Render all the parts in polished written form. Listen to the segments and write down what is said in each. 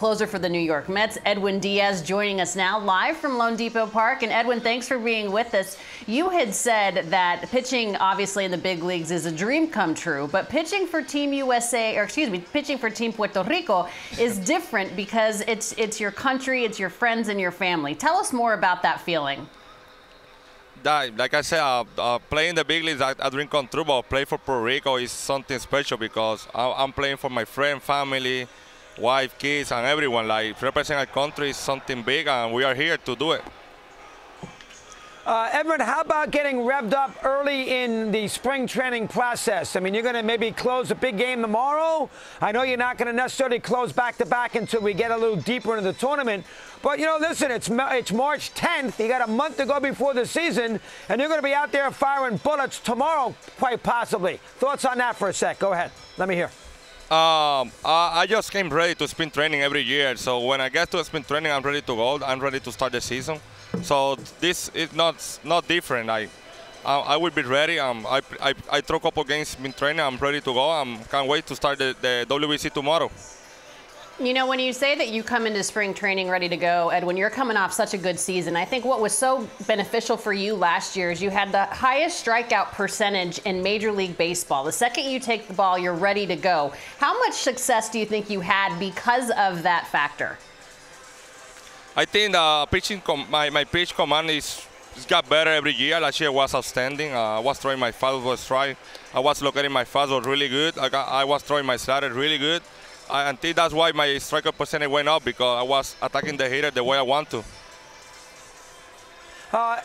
closer for the New York Mets. Edwin Díaz joining us now live from Lone Depot Park. And Edwin, thanks for being with us. You had said that pitching, obviously in the big leagues, is a dream come true, but pitching for Team USA, or excuse me, pitching for Team Puerto Rico is different because it's your country, it's your friends and your family. Tell us more about that feeling. Like I said, playing the big leagues, a dream come true, but play for Puerto Rico is something special because I'm playing for my friend, family, wife, kids, and everyone. Like, represent our country is something big, and we are here to do it. Edwin, how about getting revved up early in the spring training process? I mean, you're going to maybe close a big game tomorrow. I know you're not going to necessarily close back-to-back until we get a little deeper into the tournament. But, you know, listen, it's March 10th. You got a month to go before the season, and you're going to be out there firing bullets tomorrow, quite possibly. Thoughts on that for a sec? Go ahead. Let me hear. I just came ready to spring training every year. So when I get to spring training, I'm ready to go. I'm ready to start the season. So this is not different. I will be ready. I throw a couple games in training. I'm ready to go. Can't wait to start the WBC tomorrow. You know, when you say that you come into spring training ready to go, Edwin, you're coming off such a good season. I think what was so beneficial for you last year is you had the highest strikeout percentage in Major League Baseball. The second you take the ball, you're ready to go. How much success do you think you had because of that factor? I think my pitch command is got better every year. Last year was outstanding. I was throwing my fastball strike. I was locating my fastball really good. I was throwing my slider really good. I think that's why my strikeout percentage went up, because I was attacking the hitter the way I want to.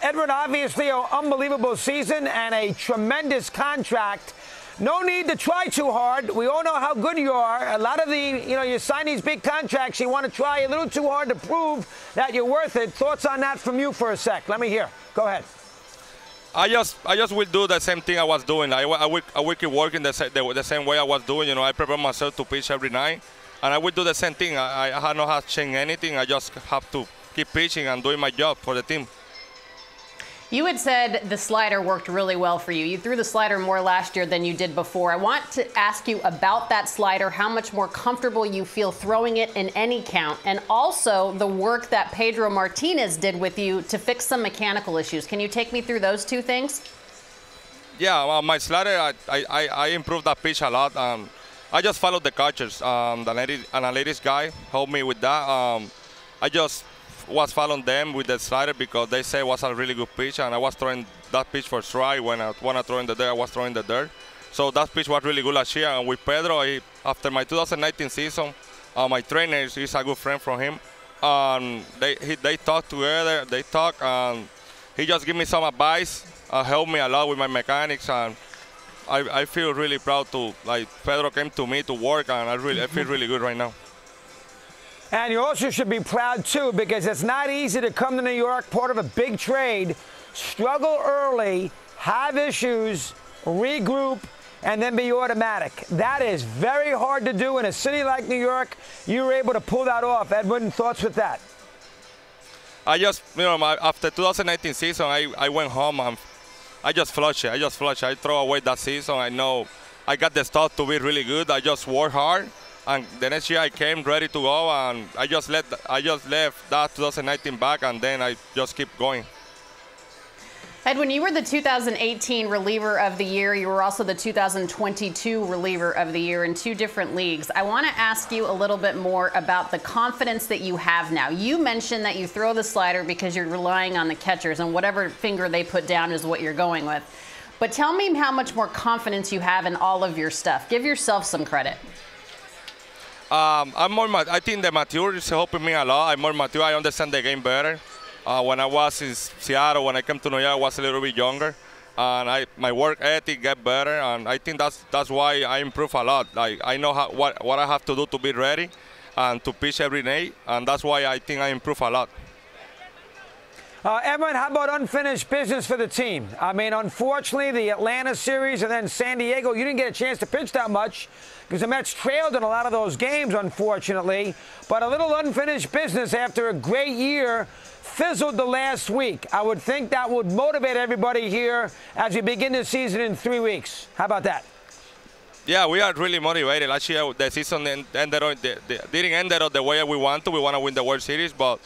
Edwin, obviously an unbelievable season and a tremendous contract. No need to try too hard. We all know how good you are. A lot of you sign these big contracts, you want to try a little too hard to prove that you're worth it. Thoughts on that from you for a sec? Let me hear. Go ahead. I just will do the same thing I was doing. I will keep working the same way I was doing. You know, I prepare myself to pitch every night, and I will do the same thing. I have not have to change anything. I just have to keep pitching and doing my job for the team. You had said the slider worked really well for you. You threw the slider more last year than you did before. I want to ask you about that slider, how much more comfortable you feel throwing it in any count, and also the work that Pedro Martínez did with you to fix some mechanical issues. Can you take me through those two things? Yeah, well, my slider, I improved that pitch a lot. I just followed the catchers. The analytics guy helped me with that. I just was following them with the slider because they say it was a really good pitch, and I was throwing that pitch for strike. When I want to throw in the dirt, I was throwing the dirt. So that pitch was really good last year. And with Pedro, after my 2019 season, my trainer is a good friend from him. They talk together. They talk, and he just gave me some advice, helped me a lot with my mechanics, and I feel really proud to, like, Pedro came to me to work, and I feel really good right now. And you also should be proud, too, because it's not easy to come to New York, part of a big trade, struggle early, have issues, regroup, and then be automatic. That is very hard to do in a city like New York. You were able to pull that off. Edwin, thoughts with that? I just, after 2019 season, I went home and I just flushed it. I throw away that season. I know I got the stuff to be really good. I just work hard. And the next year I came ready to go, and I just left that 2019 back, and then I just keep going. Edwin, you were the 2018 reliever of the year. You were also the 2022 reliever of the year in two different leagues. I want to ask you a little bit more about the confidence that you have now. You mentioned that you throw the slider because you're relying on the catchers, and whatever finger they put down is what you're going with. But tell me how much more confidence you have in all of your stuff. Give yourself some credit. I think the maturity is helping me a lot. I'm more mature. I understand the game better. When I was in Seattle, when I came to New York, I was a little bit younger, and my work ethic got better. And I think that's why I improve a lot. Like, I know what I have to do to be ready and to pitch every day, and that's why I think I improve a lot. Edwin, how about unfinished business for the team? I mean, unfortunately, the Atlanta series and then San Diego, you didn't get a chance to pitch that much because the Mets trailed in a lot of those games, unfortunately. But a little unfinished business after a great year fizzled the last week. I would think that would motivate everybody here as we begin the season in 3 weeks. How about that? Yeah, we are really motivated. Last year, the season didn't end up the way we want to. We want to win the World Series, but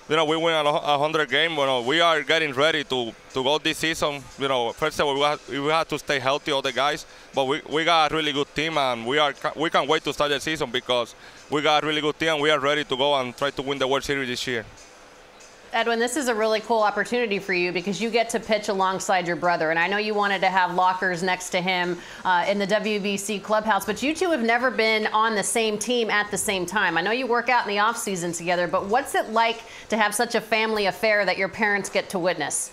we win 100 games. We are getting ready to go this season. First of all, we have to stay healthy, all the guys. But we got a really good team, and we can't wait to start the season because we got a really good team, and we are ready to go and try to win the World Series this year. Edwin, this is a really cool opportunity for you because you get to pitch alongside your brother. And I know you wanted to have lockers next to him in the WBC clubhouse, but you two have never been on the same team at the same time. I know you work out in the off-season together, but what's it like to have such a family affair that your parents get to witness?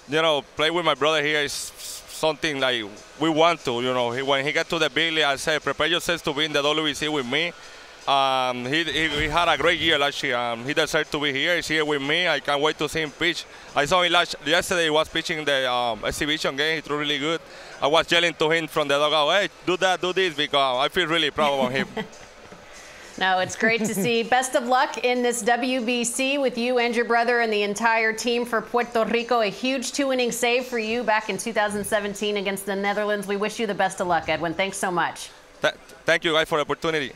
Play with my brother here is something like we want to. When he got to the big league, I said, prepare yourselves to be in the WBC with me. He had a great year last year. He deserves to be here. He's here with me. I can't wait to see him pitch. I saw him yesterday. He was pitching the exhibition game. He threw really good. I was yelling to him from the dugout, hey, do that, do this, because I feel really proud of him. No, it's great to see. Best of luck in this WBC with you and your brother and the entire team for Puerto Rico. A huge 2-inning save for you back in 2017 against the Netherlands. We wish you the best of luck, Edwin. Thanks so much. Thank you, guys, for the opportunity.